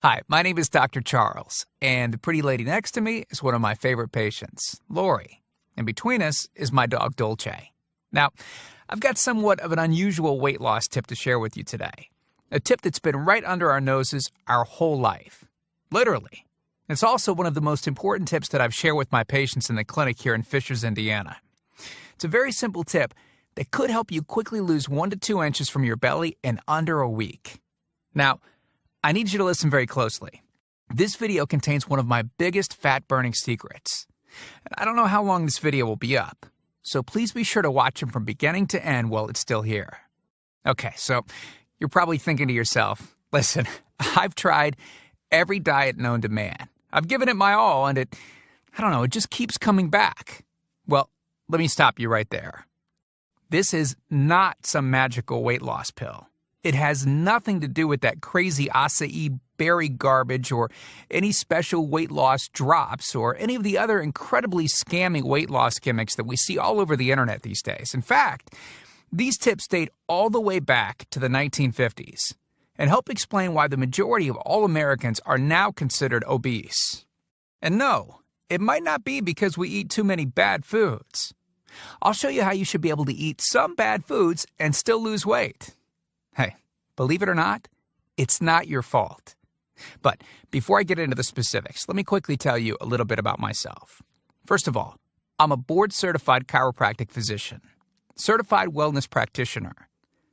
Hi, my name is Dr. Charles, and the pretty lady next to me is one of my favorite patients, Lori. And between us is my dog, Dolce. Now, I've got somewhat of an unusual weight loss tip to share with you today. A tip that's been right under our noses our whole life. Literally. It's also one of the most important tips that I've shared with my patients in the clinic here in Fishers, Indiana. It's a very simple tip that could help you quickly lose 1 to 2 inches from your belly in under a week. Now, I need you to listen very closely. This video contains one of my biggest fat-burning secrets. And I don't know how long this video will be up, so please be sure to watch it from beginning to end while it's still here. Okay, so you're probably thinking to yourself, listen, I've tried every diet known to man. I've given it my all, and it just keeps coming back. Well, let me stop you right there. This is not some magical weight loss pill. It has nothing to do with that crazy acai berry garbage or any special weight loss drops or any of the other incredibly scammy weight loss gimmicks that we see all over the internet these days. In fact, these tips date all the way back to the 1950s and help explain why the majority of all Americans are now considered obese. And no, it might not be because we eat too many bad foods. I'll show you how you should be able to eat some bad foods and still lose weight. Hey, believe it or not, it's not your fault. But before I get into the specifics, let me quickly tell you a little bit about myself. First of all, I'm a board-certified chiropractic physician, certified wellness practitioner,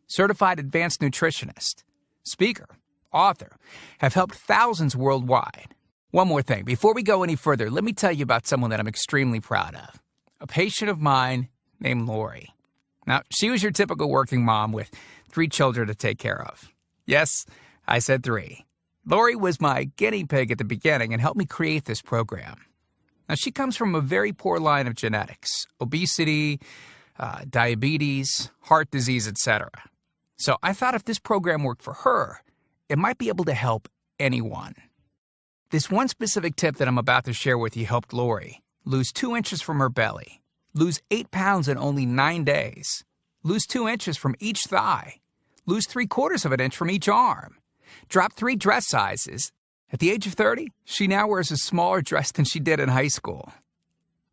certified advanced nutritionist, speaker, author, have helped thousands worldwide. One more thing, before we go any further, let me tell you about someone that I'm extremely proud of, a patient of mine named Lori. Now, she was your typical working mom with 3 children to take care of. Yes, I said 3. Lori was my guinea pig at the beginning and helped me create this program. Now, she comes from a very poor line of genetics, obesity, diabetes, heart disease, etc. So I thought if this program worked for her, it might be able to help anyone. This one specific tip that I'm about to share with you helped Lori lose 2 inches from her belly, lose 8 pounds in only 9 days, lose 2 inches from each thigh, lose 3/4 of an inch from each arm, drop 3 dress sizes. At the age of 30, she now wears a smaller dress than she did in high school.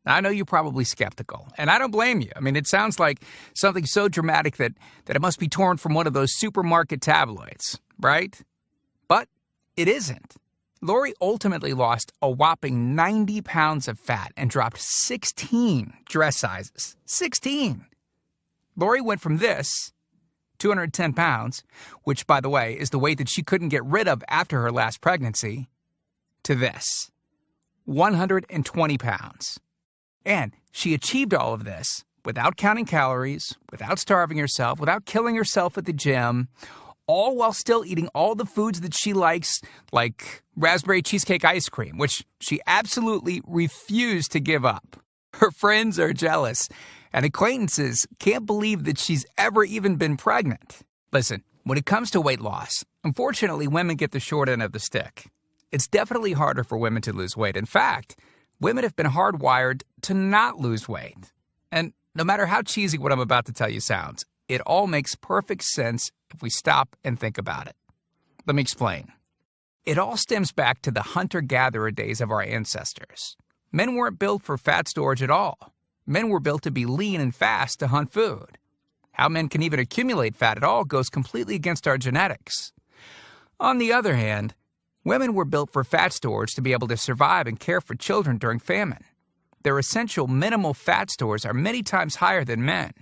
Now, I know you're probably skeptical, and I don't blame you. I mean, it sounds like something so dramatic that it must be torn from one of those supermarket tabloids, right? But it isn't. Lori ultimately lost a whopping 90 pounds of fat and dropped 16 dress sizes. 16! Lori went from this, 210 pounds, which, by the way, is the weight that she couldn't get rid of after her last pregnancy, to this, 120 pounds. And she achieved all of this without counting calories, without starving herself, without killing herself at the gym, all while still eating all the foods that she likes, like raspberry cheesecake ice cream, which she absolutely refused to give up. Her friends are jealous, and acquaintances can't believe that she's ever even been pregnant. Listen, when it comes to weight loss, unfortunately, women get the short end of the stick. It's definitely harder for women to lose weight. In fact, women have been hardwired to not lose weight. And no matter how cheesy what I'm about to tell you sounds, it all makes perfect sense if we stop and think about it. Let me explain. It all stems back to the hunter-gatherer days of our ancestors. Men weren't built for fat storage at all. Men were built to be lean and fast to hunt food. How men can even accumulate fat at all goes completely against our genetics. On the other hand, women were built for fat storage to be able to survive and care for children during famine. Their essential minimal fat stores are many times higher than men.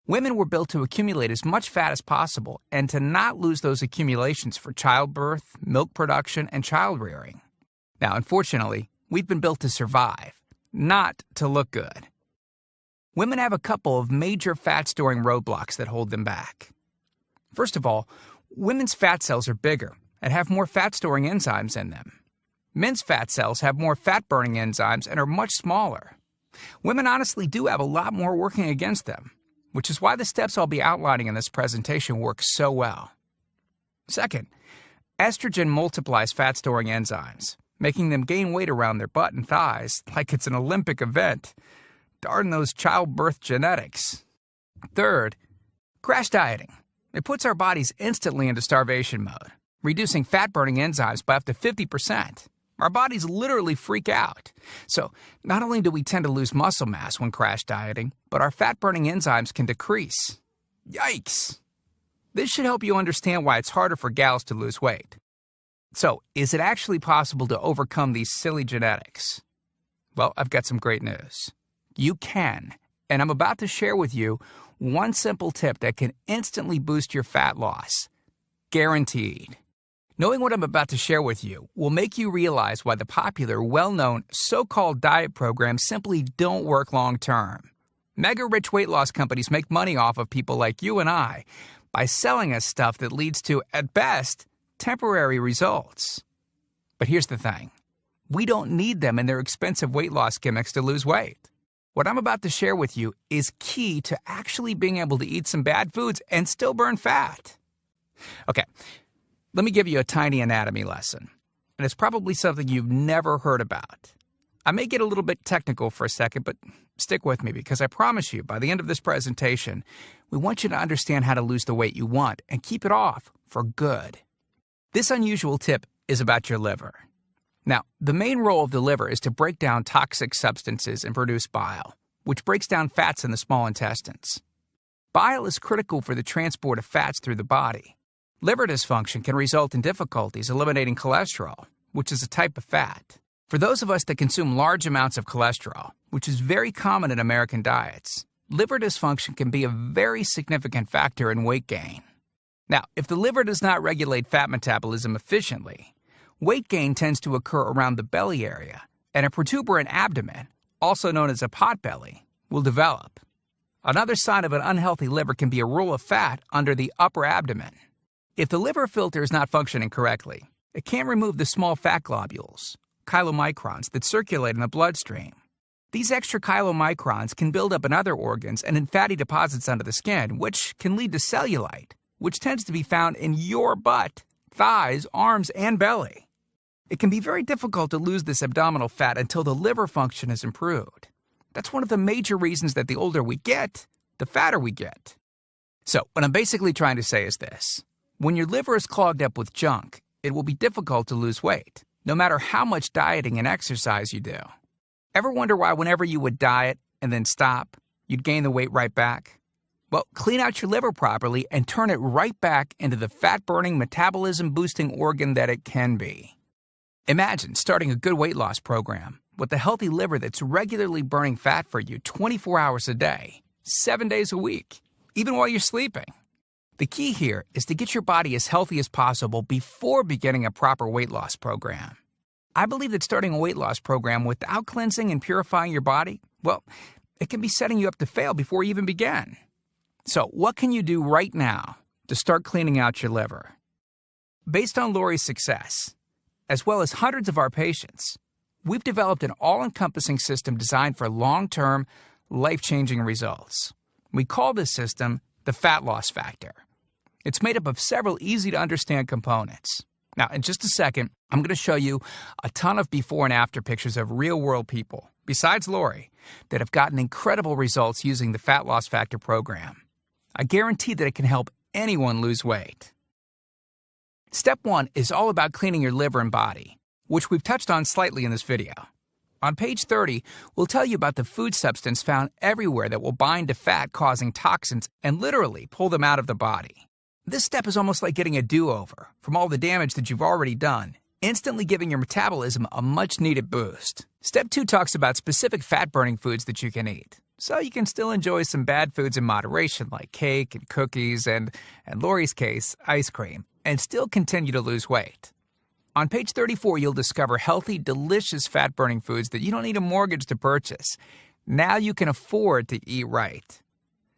Women were built to accumulate as much fat as possible and to not lose those accumulations for childbirth, milk production, and child rearing. Now, unfortunately, we've been built to survive, not to look good. Women have a couple of major fat-storing roadblocks that hold them back. First of all, women's fat cells are bigger and have more fat-storing enzymes in them. Men's fat cells have more fat-burning enzymes and are much smaller. Women honestly do have a lot more working against them, which is why the steps I'll be outlining in this presentation work so well. Second, estrogen multiplies fat-storing enzymes, making them gain weight around their butt and thighs like it's an Olympic event. Darn those childbirth genetics. Third, crash dieting. It puts our bodies instantly into starvation mode. reducing fat-burning enzymes by up to 50%. Our bodies literally freak out. So not only do we tend to lose muscle mass when crash dieting, but our fat-burning enzymes can decrease. Yikes! This should help you understand why it's harder for gals to lose weight. So, is it actually possible to overcome these silly genetics? Well, I've got some great news. You can, and I'm about to share with you one simple tip that can instantly boost your fat loss. Guaranteed. Knowing what I'm about to share with you will make you realize why the popular, well-known, so-called diet programs simply don't work long-term. Mega-rich weight loss companies make money off of people like you and I by selling us stuff that leads to, at best, temporary results. But here's the thing. We don't need them and their expensive weight loss gimmicks to lose weight. What I'm about to share with you is key to actually being able to eat some bad foods and still burn fat. Okay, let me give you a tiny anatomy lesson. And it's probably something you've never heard about. I may get a little bit technical for a second, but stick with me because I promise you, by the end of this presentation, we want you to understand how to lose the weight you want and keep it off for good. This unusual tip is about your liver. Now, the main role of the liver is to break down toxic substances and produce bile, which breaks down fats in the small intestines. Bile is critical for the transport of fats through the body. Liver dysfunction can result in difficulties eliminating cholesterol, which is a type of fat. For those of us that consume large amounts of cholesterol, which is very common in American diets, liver dysfunction can be a very significant factor in weight gain. Now, if the liver does not regulate fat metabolism efficiently, weight gain tends to occur around the belly area, and a protuberant abdomen, also known as a potbelly, will develop. Another sign of an unhealthy liver can be a roll of fat under the upper abdomen. If the liver filter is not functioning correctly, it can't remove the small fat globules, chylomicrons, that circulate in the bloodstream. These extra chylomicrons can build up in other organs and in fatty deposits under the skin, which can lead to cellulite, which tends to be found in your butt, thighs, arms, and belly. It can be very difficult to lose this abdominal fat until the liver function is improved. That's one of the major reasons that the older we get, the fatter we get. So, what I'm basically trying to say is this. When your liver is clogged up with junk, it will be difficult to lose weight, no matter how much dieting and exercise you do. Ever wonder why whenever you would diet and then stop, you'd gain the weight right back? Well, clean out your liver properly and turn it right back into the fat-burning, metabolism-boosting organ that it can be. Imagine starting a good weight loss program with a healthy liver that's regularly burning fat for you 24 hours a day, 7 days a week, even while you're sleeping. The key here is to get your body as healthy as possible before beginning a proper weight loss program. I believe that starting a weight loss program without cleansing and purifying your body, well, it can be setting you up to fail before you even begin. So, what can you do right now to start cleaning out your liver? Based on Lori's success, as well as hundreds of our patients, we've developed an all-encompassing system designed for long-term, life-changing results. We call this system the Fat Loss Factor. It's made up of several easy-to-understand components. Now, in just a second, I'm going to show you a ton of before and after pictures of real-world people, besides Lori, that have gotten incredible results using the Fat Loss Factor program. I guarantee that it can help anyone lose weight. Step 1 is all about cleaning your liver and body, which we've touched on slightly in this video. On page 30, we'll tell you about the food substance found everywhere that will bind to fat, causing toxins and literally pull them out of the body. This step is almost like getting a do-over from all the damage that you've already done, instantly giving your metabolism a much-needed boost. Step 2 talks about specific fat-burning foods that you can eat, so you can still enjoy some bad foods in moderation like cake and cookies and, in Lori's case, ice cream, and still continue to lose weight. On page 34, you'll discover healthy, delicious fat-burning foods that you don't need a mortgage to purchase. Now you can afford to eat right.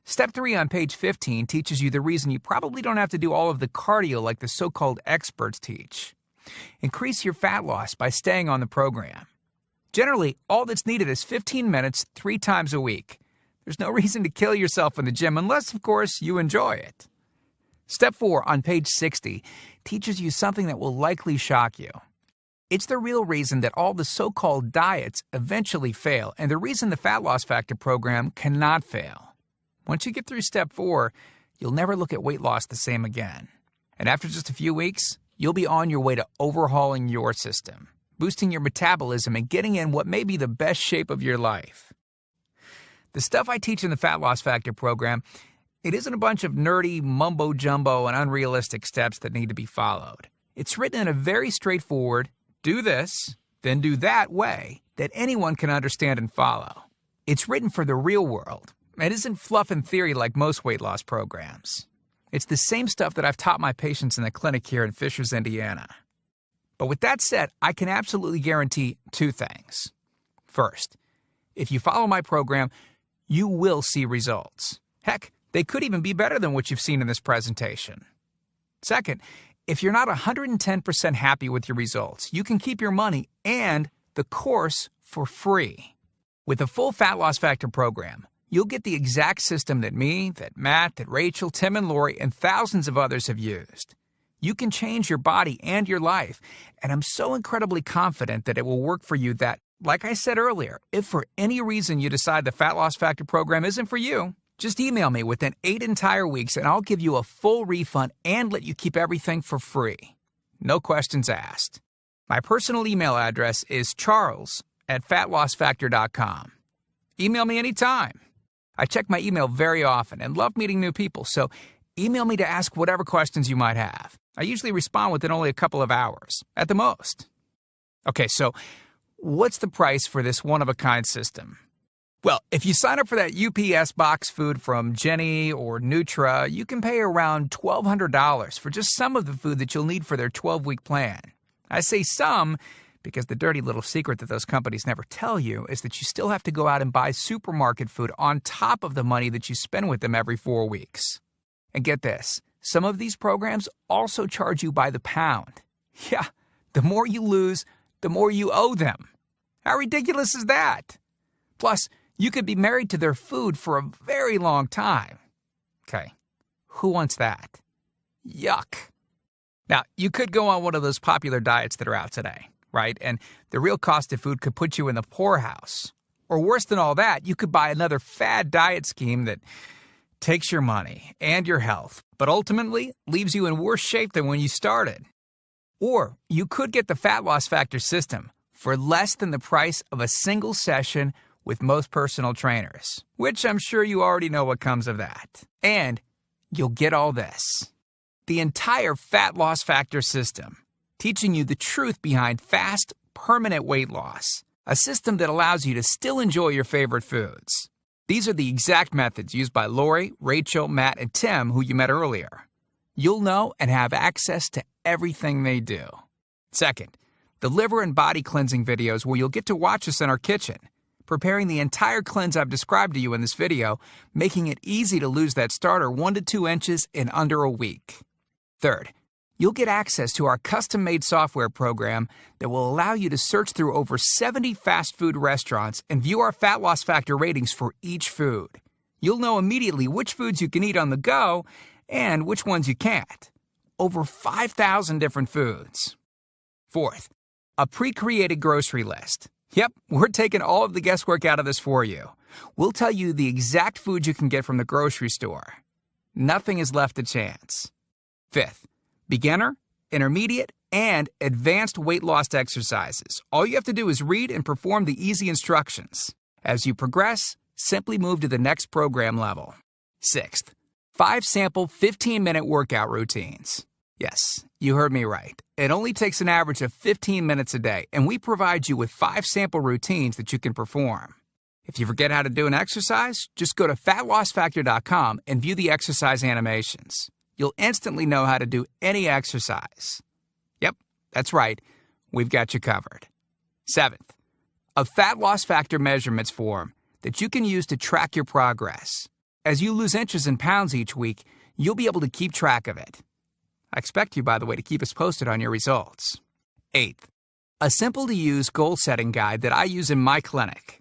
Step 3 on page 15 teaches you the reason you probably don't have to do all of the cardio like the so-called experts teach. Increase your fat loss by staying on the program. Generally, all that's needed is 15 minutes 3 times a week. There's no reason to kill yourself in the gym unless, of course, you enjoy it. Step 4 on page 60 teaches you something that will likely shock you. It's the real reason that all the so-called diets eventually fail, and the reason the Fat Loss Factor program cannot fail. Once you get through step 4, you'll never look at weight loss the same again. And after just a few weeks, you'll be on your way to overhauling your system, boosting your metabolism, and getting in what may be the best shape of your life. The stuff I teach in the Fat Loss Factor program, it isn't a bunch of nerdy mumbo-jumbo and unrealistic steps that need to be followed. It's written in a very straightforward, do this, then do that way that anyone can understand and follow. It's written for the real world. It isn't fluff and theory like most weight loss programs. It's the same stuff that I've taught my patients in the clinic here in Fishers, Indiana. But with that said, I can absolutely guarantee two things. First, if you follow my program, you will see results. Heck, they could even be better than what you've seen in this presentation. Second, if you're not 110% happy with your results, you can keep your money and the course for free. With the full Fat Loss Factor program, you'll get the exact system that me, that Matt, that Rachel, Tim, and Lori, and thousands of others have used. You can change your body and your life, and I'm so incredibly confident that it will work for you that, like I said earlier, if for any reason you decide the Fat Loss Factor program isn't for you, just email me within 8 entire weeks and I'll give you a full refund and let you keep everything for free. No questions asked. My personal email address is charles@fatlossfactor.com. Email me anytime. I check my email very often and love meeting new people, so email me to ask whatever questions you might have. I usually respond within only a couple of hours, at the most. Okay, so what's the price for this one-of-a-kind system? Well, if you sign up for that UPS box food from Jenny or Nutra, you can pay around $1,200 for just some of the food that you'll need for their 12-week plan. I say some because the dirty little secret that those companies never tell you is that you still have to go out and buy supermarket food on top of the money that you spend with them every 4 weeks. And get this, some of these programs also charge you by the pound. Yeah, the more you lose, the more you owe them. How ridiculous is that? Plus, you could be married to their food for a very long time. Okay, who wants that? Yuck. Now, you could go on one of those popular diets that are out today, right? And the real cost of food could put you in the poorhouse. Or worse than all that, you could buy another fad diet scheme that takes your money and your health, but ultimately leaves you in worse shape than when you started. Or you could get the Fat Loss Factor system for less than the price of a single session with most personal trainers, which I'm sure you already know what comes of that. And you'll get all this. The entire Fat Loss Factor system, teaching you the truth behind fast, permanent weight loss, a system that allows you to still enjoy your favorite foods. These are the exact methods used by Lori, Rachel, Matt, and Tim, who you met earlier. You'll know and have access to everything they do. Second, the liver and body cleansing videos where you'll get to watch us in our kitchen, preparing the entire cleanse I've described to you in this video, making it easy to lose that starter 1 to 2 inches in under a week. Third, you'll get access to our custom-made software program that will allow you to search through over 70 fast food restaurants and view our Fat Loss Factor ratings for each food. You'll know immediately which foods you can eat on the go and which ones you can't. Over 5,000 different foods. Fourth, a pre-created grocery list. Yep, we're taking all of the guesswork out of this for you. We'll tell you the exact food you can get from the grocery store. Nothing is left to chance. Fifth, beginner, intermediate, and advanced weight loss exercises. All you have to do is read and perform the easy instructions. As you progress, simply move to the next program level. Sixth, 5 sample 15-minute workout routines. Yes, you heard me right. It only takes an average of 15 minutes a day, and we provide you with 5 sample routines that you can perform. If you forget how to do an exercise, just go to fatlossfactor.com and view the exercise animations. You'll instantly know how to do any exercise. Yep, that's right. We've got you covered. Seventh, a Fat Loss Factor measurements form that you can use to track your progress. As you lose inches and pounds each week, you'll be able to keep track of it. I expect you, by the way, to keep us posted on your results. Eighth, a simple-to-use goal-setting guide that I use in my clinic.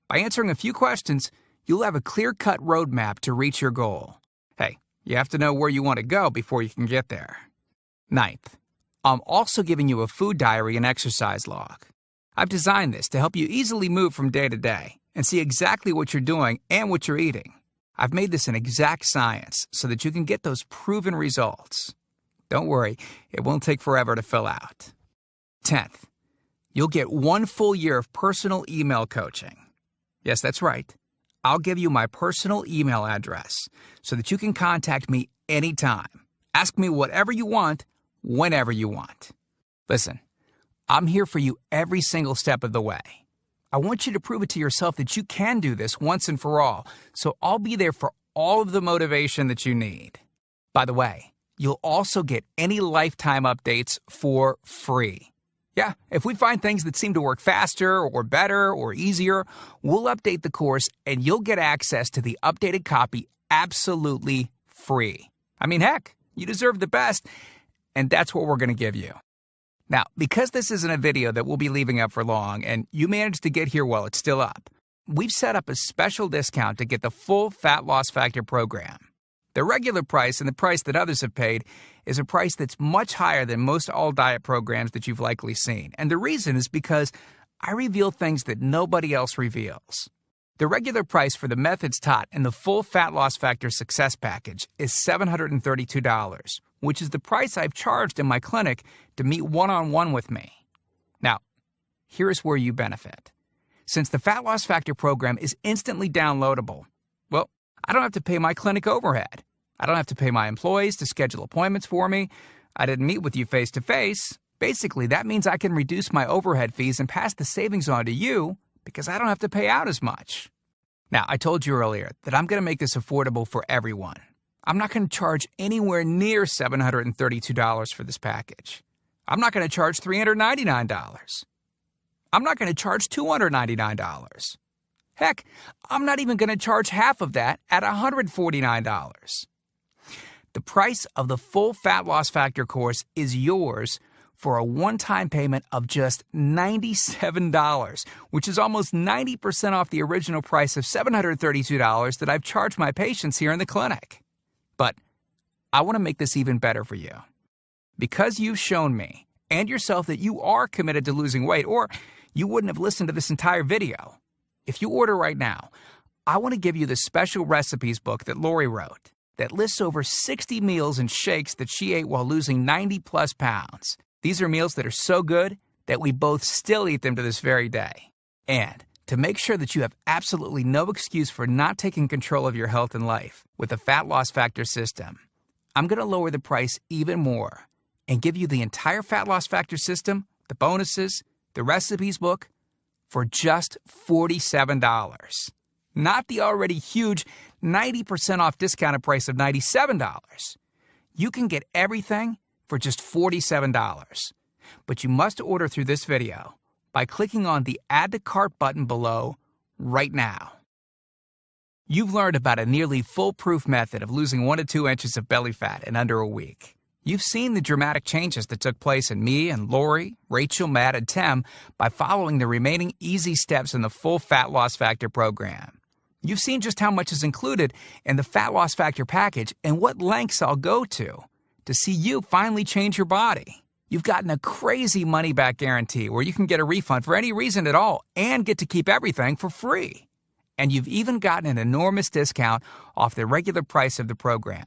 By answering a few questions, you'll have a clear-cut roadmap to reach your goal. Hey, you have to know where you want to go before you can get there. Ninth, I'm also giving you a food diary and exercise log. I've designed this to help you easily move from day to day and see exactly what you're doing and what you're eating. I've made this an exact science so that you can get those proven results. Don't worry, it won't take forever to fill out. 10th, you'll get 1 full year of personal email coaching. Yes, that's right. I'll give you my personal email address so that you can contact me anytime. Ask me whatever you want, whenever you want. Listen, I'm here for you every single step of the way. I want you to prove it to yourself that you can do this once and for all, so I'll be there for all of the motivation that you need. By the way, you'll also get any lifetime updates for free. Yeah, if we find things that seem to work faster or better or easier, we'll update the course and you'll get access to the updated copy absolutely free. I mean, heck, you deserve the best, and that's what we're going to give you. Now, because this isn't a video that we'll be leaving up for long, and you managed to get here while it's still up, we've set up a special discount to get the full Fat Loss Factor program. The regular price and the price that others have paid is a price that's much higher than most all-diet programs that you've likely seen. And the reason is because I reveal things that nobody else reveals. The regular price for the methods taught in the full Fat Loss Factor Success Package is $732, which is the price I've charged in my clinic to meet one-on-one with me. Now, here's where you benefit. Since the Fat Loss Factor program is instantly downloadable, well, I don't have to pay my clinic overhead. I don't have to pay my employees to schedule appointments for me. I didn't meet with you face-to-face. Basically, that means I can reduce my overhead fees and pass the savings on to you because I don't have to pay out as much. Now, I told you earlier that I'm going to make this affordable for everyone. I'm not going to charge anywhere near $732 for this package. I'm not going to charge $399. I'm not going to charge $299. Heck, I'm not even going to charge half of that at $149. The price of the full Fat Loss Factor course is yours for a one-time payment of just $97, which is almost 90% off the original price of $732 that I've charged my patients here in the clinic. But I want to make this even better for you. Because you've shown me and yourself that you are committed to losing weight, or you wouldn't have listened to this entire video. If you order right now, I want to give you the special recipes book that Lori wrote that lists over 60 meals and shakes that she ate while losing 90-plus pounds. These are meals that are so good that we both still eat them to this very day. And to make sure that you have absolutely no excuse for not taking control of your health and life with the Fat Loss Factor system, I'm going to lower the price even more and give you the entire Fat Loss Factor system, the bonuses, the recipes book, for just $47. Not the already huge 90% off discounted price of $97. You can get everything for just $47. But you must order through this video by clicking on the Add to Cart button below right now. You've learned about a nearly foolproof method of losing 1 to 2 inches of belly fat in under a week. You've seen the dramatic changes that took place in me and Lori, Rachel, Matt, and Tim by following the remaining easy steps in the full Fat Loss Factor program. You've seen just how much is included in the Fat Loss Factor package and what lengths I'll go to see you finally change your body. You've gotten a crazy money-back guarantee where you can get a refund for any reason at all and get to keep everything for free. And you've even gotten an enormous discount off the regular price of the program,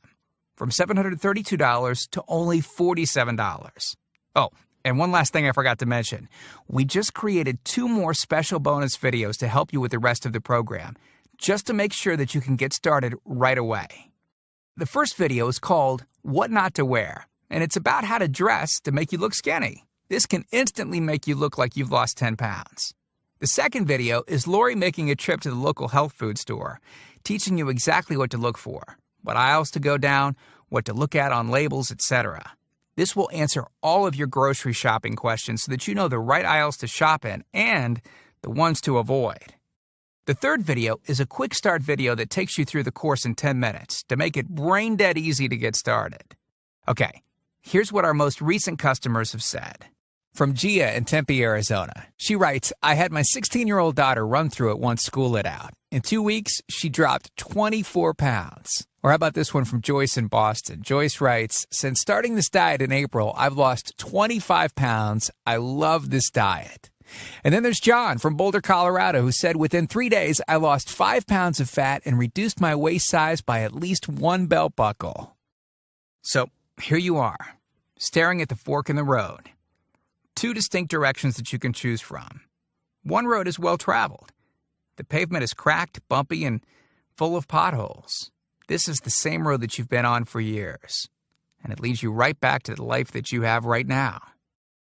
from $732 to only $47. Oh, and one last thing I forgot to mention. We just created 2 more special bonus videos to help you with the rest of the program, just to make sure that you can get started right away. The first video is called What Not to Wear, and it's about how to dress to make you look skinny. This can instantly make you look like you've lost 10 pounds. The second video is Lori making a trip to the local health food store, teaching you exactly what to look for, what aisles to go down, what to look at on labels, etc. This will answer all of your grocery shopping questions so that you know the right aisles to shop in and the ones to avoid. The third video is a quick start video that takes you through the course in 10 minutes to make it brain dead easy to get started. Okay, here's what our most recent customers have said. From Gia in Tempe, Arizona. She writes, I had my 16-year-old daughter run through it once school lit out. In 2 weeks, she dropped 24 pounds. Or how about this one from Joyce in Boston? Joyce writes, since starting this diet in April, I've lost 25 pounds. I love this diet. And then there's John from Boulder, Colorado, who said, within 3 days, I lost 5 pounds of fat and reduced my waist size by at least 1 belt buckle. So here you are. staring at the fork in the road. Two distinct directions that you can choose from. One road is well traveled. The pavement is cracked, bumpy, and full of potholes. This is the same road that you've been on for years. And it leads you right back to the life that you have right now.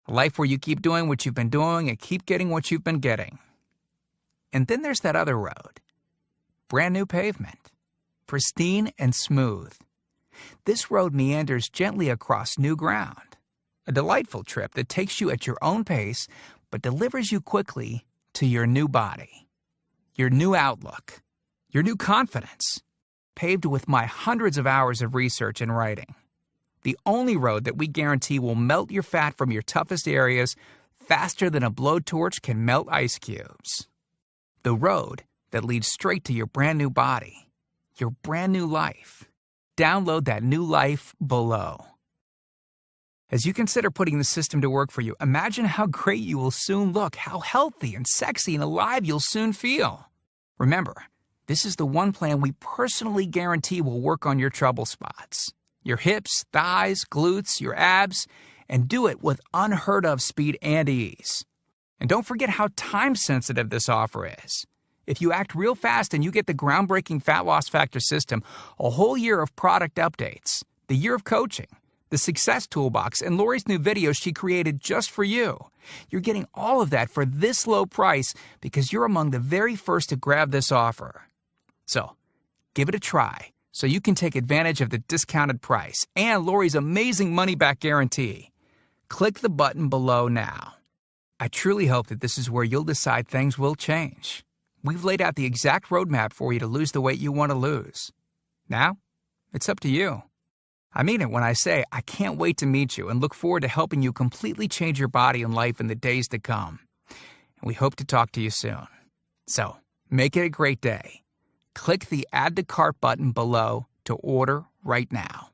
A life where you keep doing what you've been doing and keep getting what you've been getting. And then there's that other road. Brand new pavement. Pristine and smooth. This road meanders gently across new ground. A delightful trip that takes you at your own pace, but delivers you quickly to your new body. Your new outlook. Your new confidence. Paved with my hundreds of hours of research and writing. The only road that we guarantee will melt your fat from your toughest areas faster than a blowtorch can melt ice cubes. The road that leads straight to your brand new body, your brand new life. Download that new life below. As you consider putting the system to work for you, imagine how great you will soon look, how healthy and sexy and alive you'll soon feel. Remember, this is the one plan we personally guarantee will work on your trouble spots. Your hips, thighs, glutes, your abs, and do it with unheard of speed and ease. And don't forget how time-sensitive this offer is. If you act real fast and you get the groundbreaking Fat Loss Factor system, a whole year of product updates, the year of coaching, the Success Toolbox, and Lori's new videos she created just for you. You're getting all of that for this low price because you're among the very first to grab this offer. So, give it a try so you can take advantage of the discounted price and Lori's amazing money-back guarantee. Click the button below now. I truly hope that this is where you'll decide things will change. We've laid out the exact roadmap for you to lose the weight you want to lose. Now, it's up to you. I mean it when I say I can't wait to meet you and look forward to helping you completely change your body and life in the days to come. And we hope to talk to you soon. So, make it a great day. Click the Add to Cart button below to order right now.